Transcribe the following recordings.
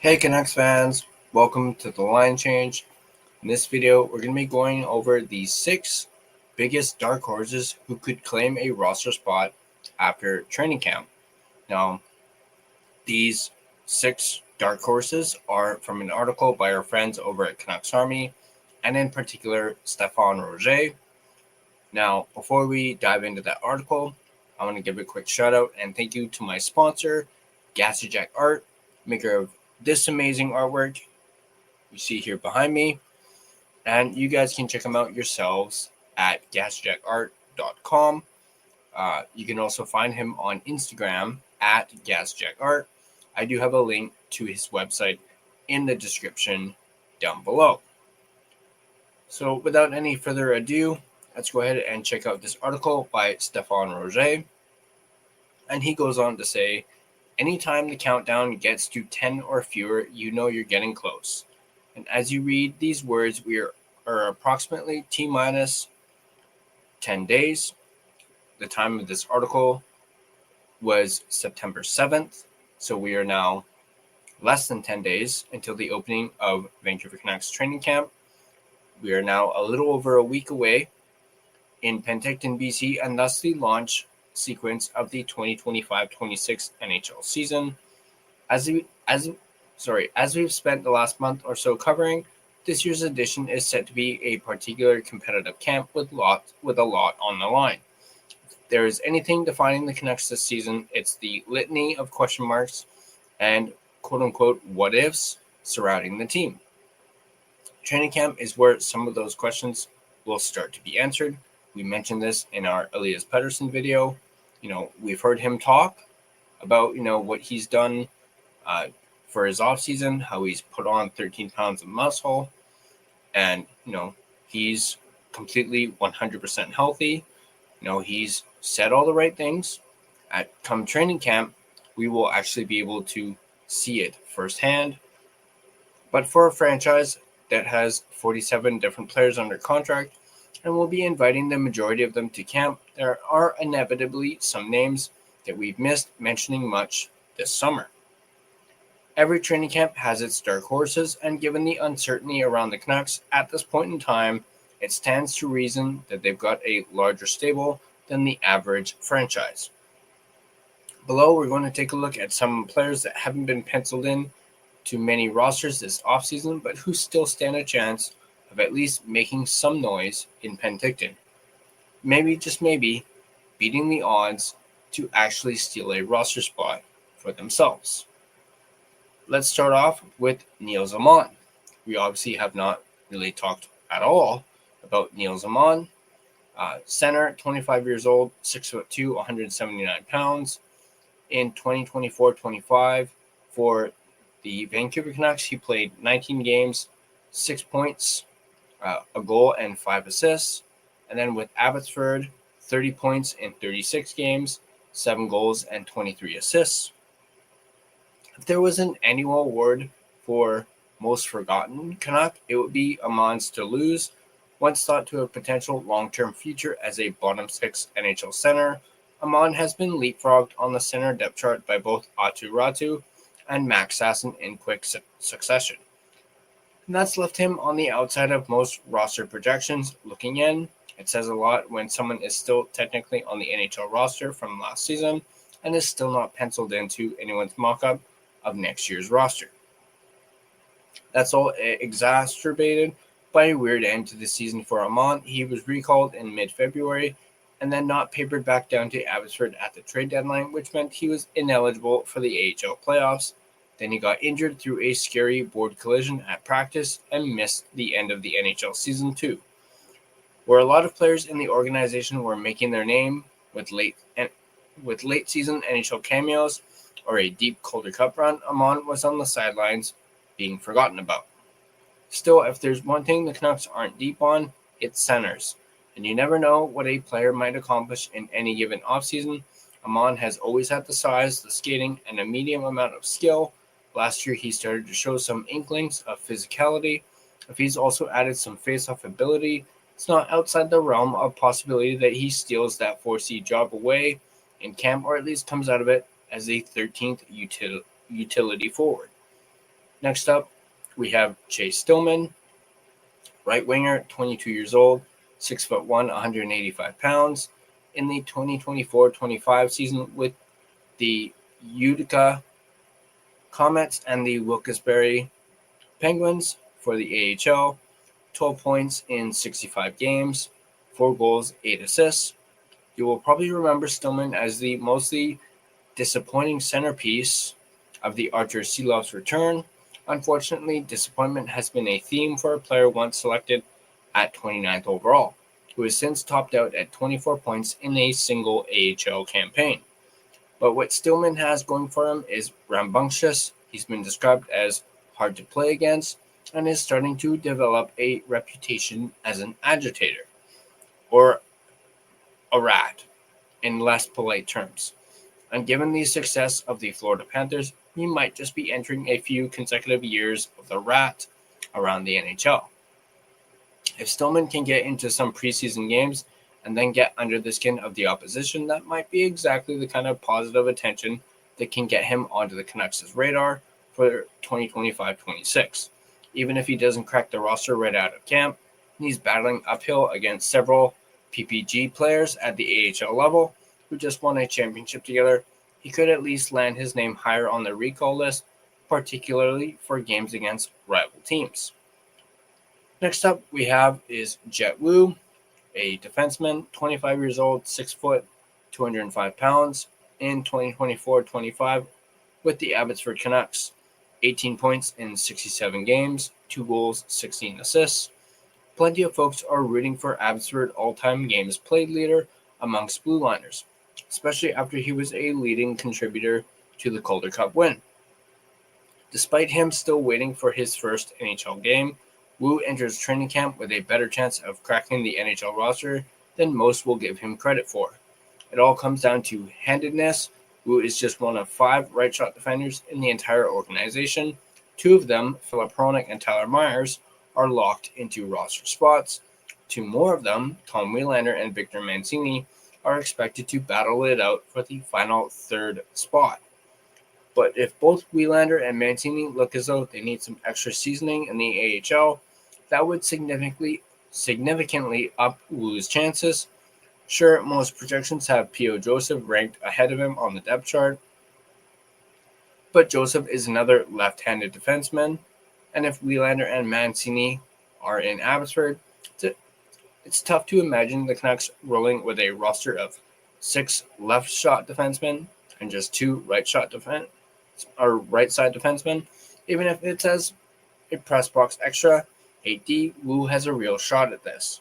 Hey Canucks fans, welcome to the line change. In this video, we're going to be going over the 6 biggest dark horses who could claim a roster spot after training camp. Now, these 6 dark horses are from an article by our friends over at Canucks Army, and in particular, Stéphane Roger. Now, before we dive into that article, I want to give a quick shout out and thank you to my sponsor, Gassy Jack Art, maker of this amazing artwork you see here behind me, and you guys can check them out yourselves at gassjackart.com. You can also find him on Instagram at gassjackart. I do have a link to his website in the description down below. So without any further ado, let's go ahead and check out this article by Stéphane Roger. And he goes on to say, anytime the countdown gets to 10 or fewer, you know you're getting close. And as you read these words, we are approximately T-minus 10 days. The time of this article was September 7th. So we are now less than 10 days until the opening of Vancouver Canucks training camp. We are now a little over a week away in Penticton, BC, and thus the launch sequence of the 2025-26 NHL season. As we've spent the last month or so covering, this year's edition is set to be a particularly competitive camp with a lot on the line. If there is anything defining the Canucks this season, it's the litany of question marks and quote-unquote what-ifs surrounding the team. Training camp is where some of those questions will start to be answered. We mentioned this in our Elias Pettersson video. We've heard him talk about, what he's done for his offseason, how he's put on 13 pounds of muscle, and, he's completely 100% healthy. He's said all the right things. At come training camp, we will actually be able to see it firsthand. But for a franchise that has 47 different players under contract, and we'll be inviting the majority of them to camp, there are inevitably some names that we've missed mentioning much this summer. Every training camp has its dark horses, and given the uncertainty around the Canucks at this point in time, it stands to reason that they've got a larger stable than the average franchise. Below, we're going to take a look at some players that haven't been penciled in to many rosters this offseason, but who still stand a chance of at least making some noise in Penticton. Maybe, just maybe, beating the odds to actually steal a roster spot for themselves. Let's start off with Nils Åman. We obviously have not really talked at all about Nils Åman. Center, 25 years old, 6'2", 179 pounds. In 2024-25, for the Vancouver Canucks, he played 19 games, 6 points, a goal and 5 assists. And then with Abbotsford, 30 points in 36 games, 7 goals and 23 assists. If there was an annual award for most forgotten Canuck, it would be Åman's to lose. Once thought to have potential long-term future as a bottom 6 NHL center, Åman has been leapfrogged on the center depth chart by both Aatu Räty and Max Sasson in quick succession. And that's left him on the outside of most roster projections. Looking in, it says a lot when someone is still technically on the NHL roster from last season and is still not penciled into anyone's mock-up of next year's roster. That's all exacerbated by a weird end to the season for Åman. He was recalled in mid-February and then not papered back down to Abbotsford at the trade deadline, which meant he was ineligible for the AHL playoffs. Then he got injured through a scary board collision at practice and missed the end of the NHL season too. Where a lot of players in the organization were making their name with late season NHL cameos or a deep Calder Cup run, Åman was on the sidelines being forgotten about. Still, if there's one thing the Canucks aren't deep on, it's centers. And you never know what a player might accomplish in any given offseason. Åman has always had the size, the skating, and a medium amount of skill. Last year, he started to show some inklings of physicality. If he's also added some face-off ability, it's not outside the realm of possibility that he steals that 4C job away in camp, or at least comes out of it as a 13th utility forward. Next up, we have Chase Stillman, right winger, 22 years old, 6'1", 185 pounds. In the 2024-25 season with the Utica Comets and the Wilkes-Barre Penguins for the AHL, 12 points in 65 games, 4 goals, 8 assists. You will probably remember Stillman as the mostly disappointing centerpiece of the Archer Sealoff's return. Unfortunately, disappointment has been a theme for a player once selected at 29th overall, who has since topped out at 24 points in a single AHL campaign. But what Stillman has going for him is rambunctious. He's been described as hard to play against and is starting to develop a reputation as an agitator, or a rat in less polite terms. And given the success of the Florida Panthers, he might just be entering a few consecutive years of the rat around the NHL. If Stillman can get into some preseason games and then get under the skin of the opposition, that might be exactly the kind of positive attention that can get him onto the Canucks' radar for 2025-26. Even if he doesn't crack the roster right out of camp, he's battling uphill against several PPG players at the AHL level who just won a championship together. He could at least land his name higher on the recall list, particularly for games against rival teams. Next up we have is Jet Wu, a defenseman, 25 years old, 6 foot, 205 pounds, in 2024-25 with the Abbotsford Canucks. 18 points in 67 games, 2 goals, 16 assists. Plenty of folks are rooting for Abbotsford all-time games played leader amongst Blue Liners, especially after he was a leading contributor to the Calder Cup win. Despite him still waiting for his first NHL game, Wu enters training camp with a better chance of cracking the NHL roster than most will give him credit for. It all comes down to handedness. Wu is just one of 5 right shot defenders in the entire organization. 2 of them, Philip Hronik and Tyler Myers, are locked into roster spots. 2 more of them, Tom Wielander and Victor Mancini, are expected to battle it out for the final 3rd spot. But if both Wielander and Mancini look as though they need some extra seasoning in the AHL, that would significantly up Wu's chances. Sure, most projections have P.O. Joseph ranked ahead of him on the depth chart, but Joseph is another left-handed defenseman, and if Wielander and Mancini are in Abbotsford, it's tough to imagine the Canucks rolling with a roster of 6 left-shot defensemen and just 2 right-side defensemen. Even if it says a press box extra, 8D, Wu has a real shot at this.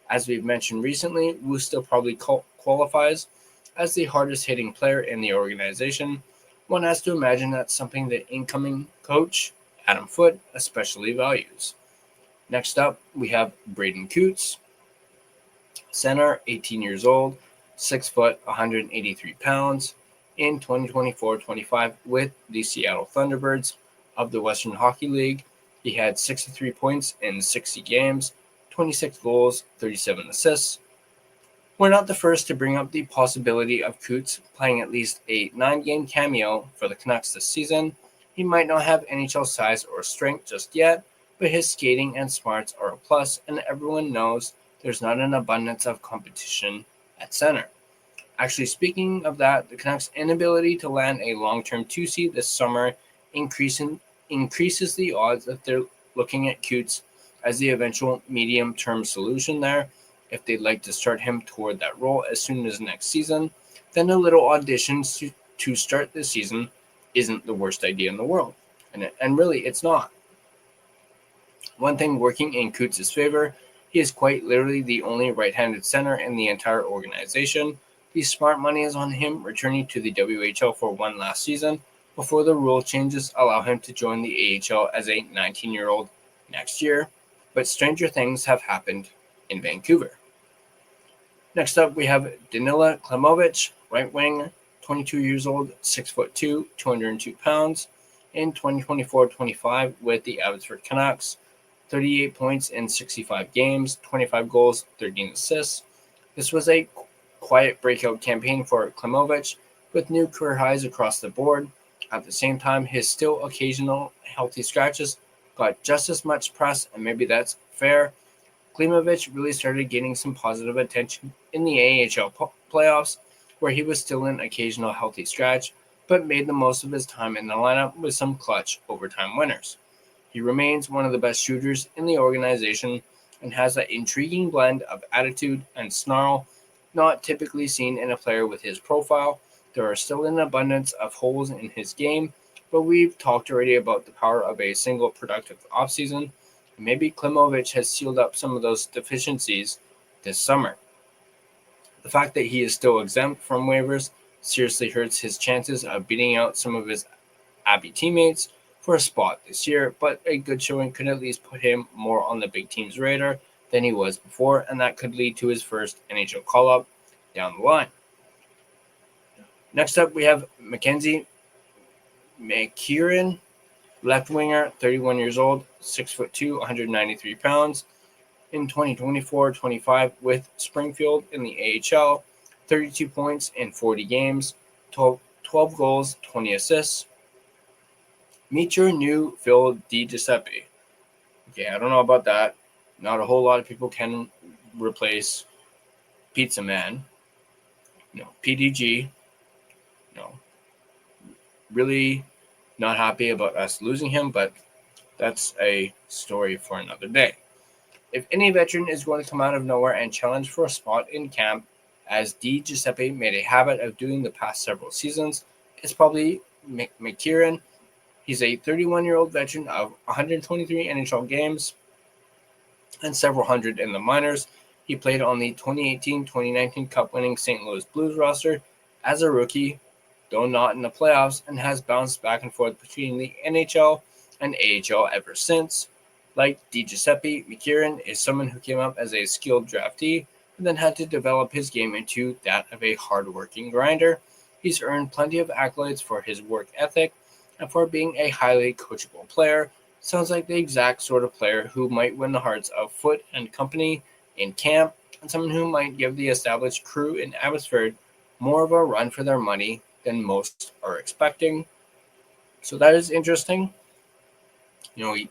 As we've mentioned recently, Wu still probably qualifies as the hardest hitting player in the organization. One has to imagine that's something the incoming coach, Adam Foote, especially values. Next up, we have Braden Coots, center, 18 years old, 6 foot, 183 pounds, in 2024-25 with the Seattle Thunderbirds of the Western Hockey League. He had 63 points in 60 games, 26 goals, 37 assists. We're not the first to bring up the possibility of Coots playing at least a 9-game cameo for the Canucks this season. He might not have NHL size or strength just yet, but his skating and smarts are a plus, and everyone knows there's not an abundance of competition at center. Actually, speaking of that, the Canucks' inability to land a long-term 2-seed this summer increases the odds that they're looking at Coots as the eventual medium-term solution there. If they'd like to start him toward that role as soon as next season, then a little audition to start this season isn't the worst idea in the world. And really, it's not. One thing working in Coots' favor, he is quite literally the only right-handed center in the entire organization. The smart money is on him returning to the WHL for one last season before the rule changes allow him to join the AHL as a 19-year-old next year. But stranger things have happened in Vancouver. Next up, we have Danila Klimovich, right wing, 22 years old, 6'2", 202 pounds, in 2024-25 with the Abbotsford Canucks. 38 points in 65 games, 25 goals, 13 assists. This was a quiet breakout campaign for Klimovich with new career highs across the board. At the same time, his still occasional healthy scratches got just as much press, and maybe that's fair. Klimovich really started getting some positive attention in the AHL playoffs, where he was still an occasional healthy scratch, but made the most of his time in the lineup with some clutch overtime winners. He remains one of the best shooters in the organization and has that intriguing blend of attitude and snarl not typically seen in a player with his profile. There are still an abundance of holes in his game, but we've talked already about the power of a single productive offseason. Maybe Klimovich has sealed up some of those deficiencies this summer. The fact that he is still exempt from waivers seriously hurts his chances of beating out some of his Abbey teammates for a spot this year, but a good showing could at least put him more on the big team's radar than he was before, and that could lead to his first NHL call-up down the line. Next up, we have Mackenzie McEachran, left winger, 31 years old, 6'2", 193 pounds. In 2024-25 with Springfield in the AHL, 32 points in 40 games, 12 goals, 20 assists. Meet your new Phil DiGiuseppe. Okay, I don't know about that. Not a whole lot of people can replace Pizza Man. PDG. Really not happy about us losing him, but that's a story for another day. If any veteran is going to come out of nowhere and challenge for a spot in camp, as DiGiuseppe made a habit of doing the past several seasons, it's probably McEachran. He's a 31-year-old veteran of 123 NHL games and several hundred in the minors. He played on the 2018-2019 Cup-winning St. Louis Blues roster as a rookie, though not in the playoffs, and has bounced back and forth between the NHL and AHL ever since. Like DiGiuseppe, McEachran is someone who came up as a skilled draftee and then had to develop his game into that of a hard-working grinder. He's earned plenty of accolades for his work ethic and for being a highly coachable player. Sounds like the exact sort of player who might win the hearts of Foot and company in camp, and someone who might give the established crew in Abbotsford more of a run for their money than most are expecting. So that is interesting. He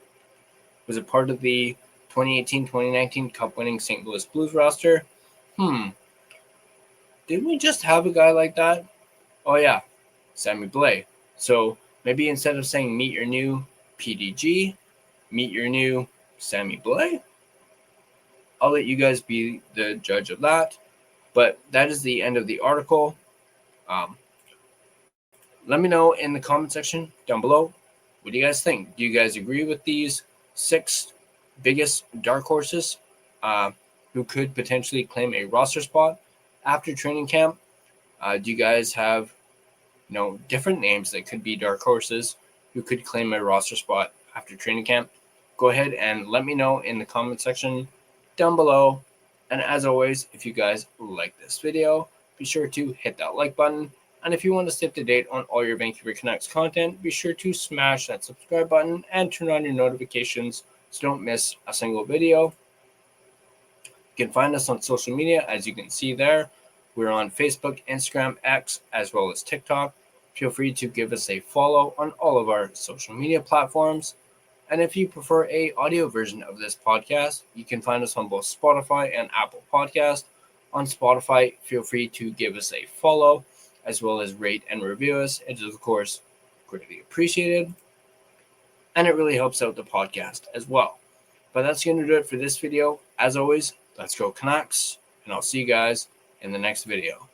was a part of the 2018-2019 Cup-winning St. Louis Blues roster. Didn't we just have a guy like that? Oh, yeah, Sammy Blais. So maybe instead of saying meet your new PDG, meet your new Sammy Blais? I'll let you guys be the judge of that. But that is the end of the article. Let me know in the comment section down below. What do you guys think? Do you guys agree with these 6 biggest dark horses who could potentially claim a roster spot after training camp? Do you guys have different names that could be dark horses who could claim a roster spot after training camp? Go ahead and let me know in the comment section down below. And as always, if you guys like this video, be sure to hit that like button. And if you want to stay up to date on all your Vancouver Canucks content, be sure to smash that subscribe button and turn on your notifications so don't miss a single video. You can find us on social media, as you can see there. We're on Facebook, Instagram, X, as well as TikTok. Feel free to give us a follow on all of our social media platforms. And if you prefer an audio version of this podcast, you can find us on both Spotify and Apple Podcasts. On Spotify, feel free to give us a follow, as well as rate and review us. It is, of course, greatly appreciated. And it really helps out the podcast as well. But that's going to do it for this video. As always, let's go Canucks. And I'll see you guys in the next video.